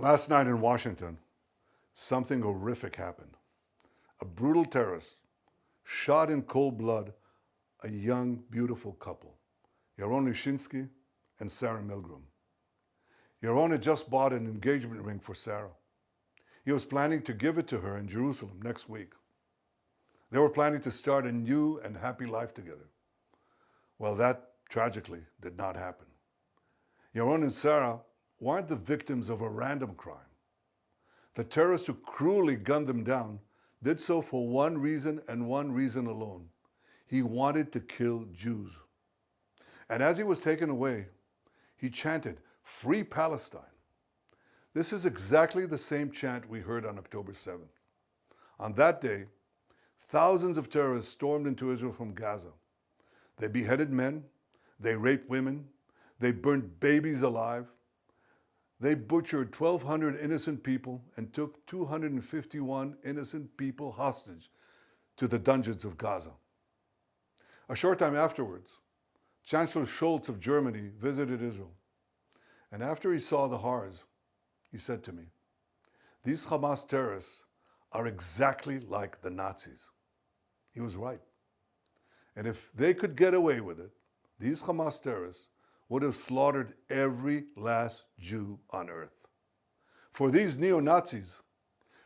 Last night in Washington, something horrific happened. A brutal terrorist shot in cold blood a young, beautiful couple, Yaron Lishinsky and Sarah Milgram. Yaron had just bought an engagement ring for Sarah. He was planning to give it to her in Jerusalem next week. They were planning to start a new and happy life together. Well, that tragically did not happen. Yaron and Sarah weren't the victims of a random crime. The terrorist who cruelly gunned them down did so for one reason and one reason alone. He wanted to kill Jews. And as he was taken away, he chanted, "Free Palestine." This is exactly the same chant we heard on October 7th. On that day, thousands of terrorists stormed into Israel from Gaza. They beheaded men, they raped women, they burned babies alive, they butchered 1,200 innocent people and took 251 innocent people hostage to the dungeons of Gaza. A short time afterwards, Chancellor Scholz of Germany visited Israel. And after he saw the horrors, he said to me, "These Hamas terrorists are exactly like the Nazis." He was right. And if they could get away with it, these Hamas terrorists would have slaughtered every last Jew on earth. For these neo-Nazis,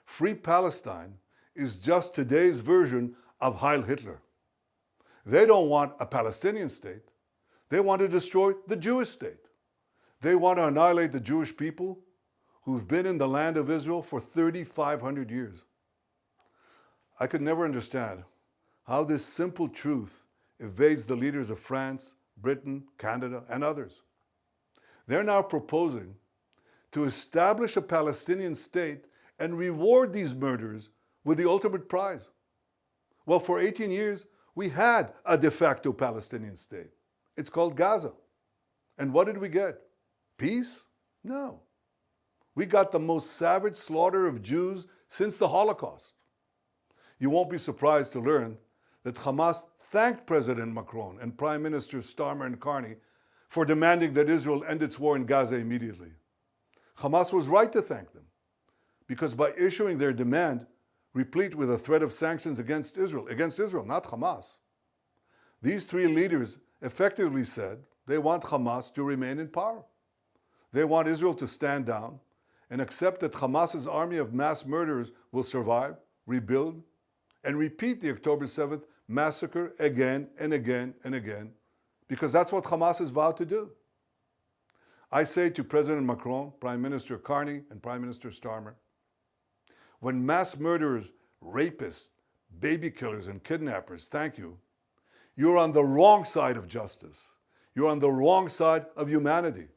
Free Palestine is just today's version of Heil Hitler. They don't want a Palestinian state. They want to destroy the Jewish state. They want to annihilate the Jewish people who've been in the land of Israel for 3,500 years. I could never understand how this simple truth evades the leaders of France, Britain, Canada, and others. They're now proposing to establish a Palestinian state and reward these murderers with the ultimate prize. Well, for 18 years, we had a de facto Palestinian state. It's called Gaza. And what did we get? Peace? No. We got the most savage slaughter of Jews since the Holocaust. You won't be surprised to learn that Hamas thanked President Macron and Prime Ministers Starmer and Carney for demanding that Israel end its war in Gaza immediately. Hamas was right to thank them, because by issuing their demand, replete with a threat of sanctions against Israel, not Hamas, these three leaders effectively said they want Hamas to remain in power. They want Israel to stand down and accept that Hamas's army of mass murderers will survive, rebuild, and repeat the October 7th massacre again and again and again, because that's what Hamas has vowed to do. I say to President Macron, Prime Minister Carney, and Prime Minister Starmer, when mass murderers, rapists, baby killers, and kidnappers thank you, you're on the wrong side of justice. You're on the wrong side of humanity.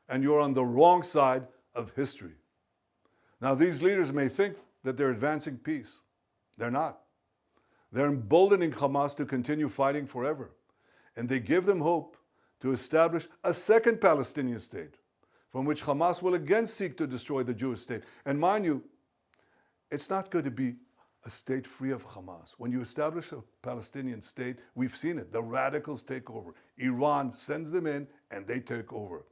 And you're on the wrong side of history. Now, these leaders may think that they're advancing peace. They're not. They're emboldening Hamas to continue fighting forever. And they give them hope to establish a second Palestinian state, from which Hamas will again seek to destroy the Jewish state. And mind you, it's not going to be a state free of Hamas. When you establish a Palestinian state, we've seen it. The radicals take over. Iran sends them in and they take over.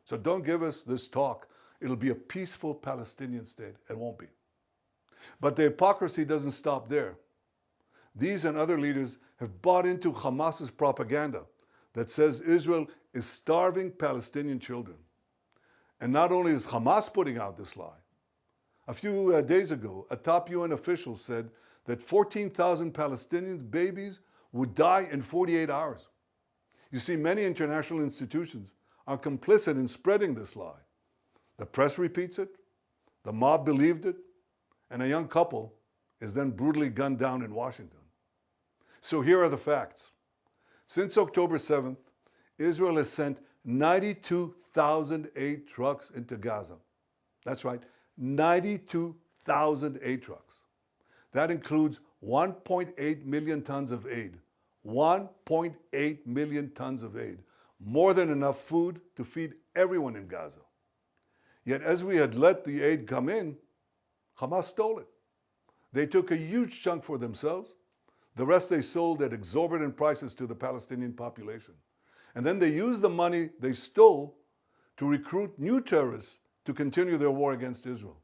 So don't give us this talk. It'll be a peaceful Palestinian state. It won't be. But the hypocrisy doesn't stop there. These and other leaders have bought into Hamas's propaganda that says Israel is starving Palestinian children. And not only is Hamas putting out this lie, a few days ago, a top UN official said that 14,000 Palestinian babies would die in 48 hours. You see, many international institutions are complicit in spreading this lie. The press repeats it, the mob believed it, and a young couple is then brutally gunned down in Washington. So here are the facts. Since October 7th, Israel has sent 92,000 aid trucks into Gaza. That's right, 92,000 aid trucks. That includes 1.8 million tons of aid. 1.8 million tons of aid. More than enough food to feed everyone in Gaza. Yet as we had let the aid come in, Hamas stole it. They took a huge chunk for themselves. The rest they sold at exorbitant prices to the Palestinian population. And then they used the money they stole to recruit new terrorists to continue their war against Israel.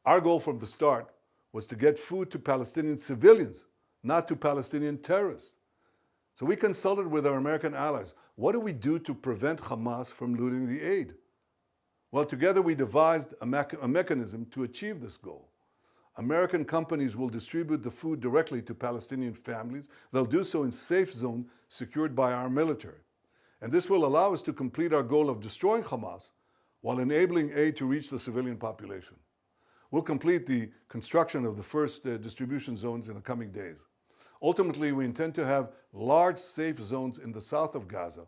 Our goal from the start was to get food to Palestinian civilians, not to Palestinian terrorists. So we consulted with our American allies. What do we do to prevent Hamas from looting the aid? Well, together we devised a mechanism to achieve this goal. American companies will distribute the food directly to Palestinian families. They'll do so in safe zones secured by our military. And this will allow us to complete our goal of destroying Hamas while enabling aid to reach the civilian population. We'll complete the construction of the first distribution zones in the coming days. Ultimately, we intend to have large safe zones in the south of Gaza,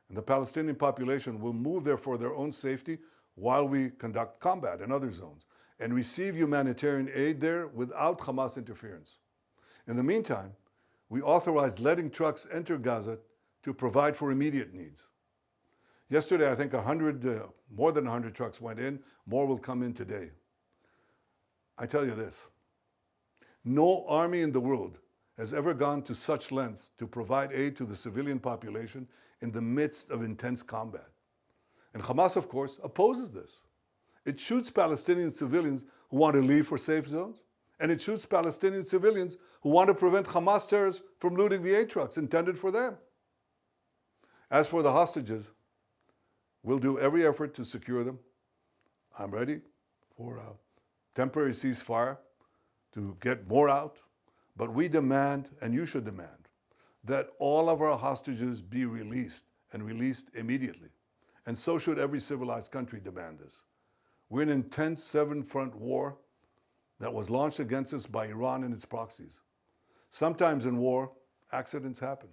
and the Palestinian population will move there for their own safety while we conduct combat in other zones and receive humanitarian aid there without Hamas interference. In the meantime, we authorized letting trucks enter Gaza to provide for immediate needs. Yesterday, I think more than 100 trucks went in. More will come in today. I tell you this, no army in the world has ever gone to such lengths to provide aid to the civilian population in the midst of intense combat. And Hamas, of course, opposes this. It shoots Palestinian civilians who want to leave for safe zones, and it shoots Palestinian civilians who want to prevent Hamas terrorists from looting the aid trucks intended for them. As for the hostages, we'll do every effort to secure them. I'm ready for a temporary ceasefire to get more out, but we demand, and you should demand, that all of our hostages be released and released immediately. And so should every civilized country demand this. We're in an intense seven-front war that was launched against us by Iran and its proxies. Sometimes in war, accidents happen.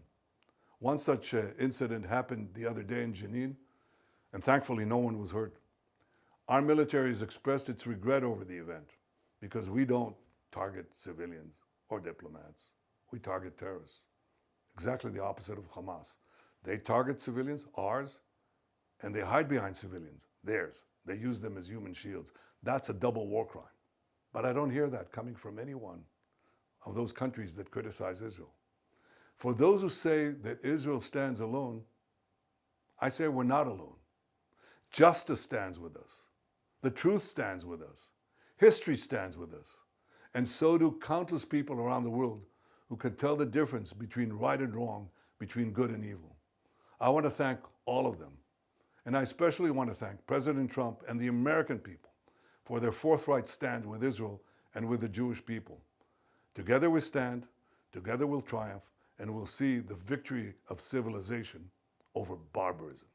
One such incident happened the other day in Jenin, and thankfully no one was hurt. Our military has expressed its regret over the event because we don't target civilians or diplomats. We target terrorists. Exactly the opposite of Hamas. They target civilians, ours, and they hide behind civilians, theirs. They use them as human shields. That's a double war crime. But I don't hear that coming from any one of those countries that criticize Israel. For those who say that Israel stands alone, I say we're not alone. Justice stands with us. The truth stands with us. History stands with us. And so do countless people around the world who can tell the difference between right and wrong, between good and evil. I want to thank all of them. And I especially want to thank President Trump and the American people for their forthright stand with Israel and with the Jewish people. Together we stand, together we'll triumph, and we'll see the victory of civilization over barbarism.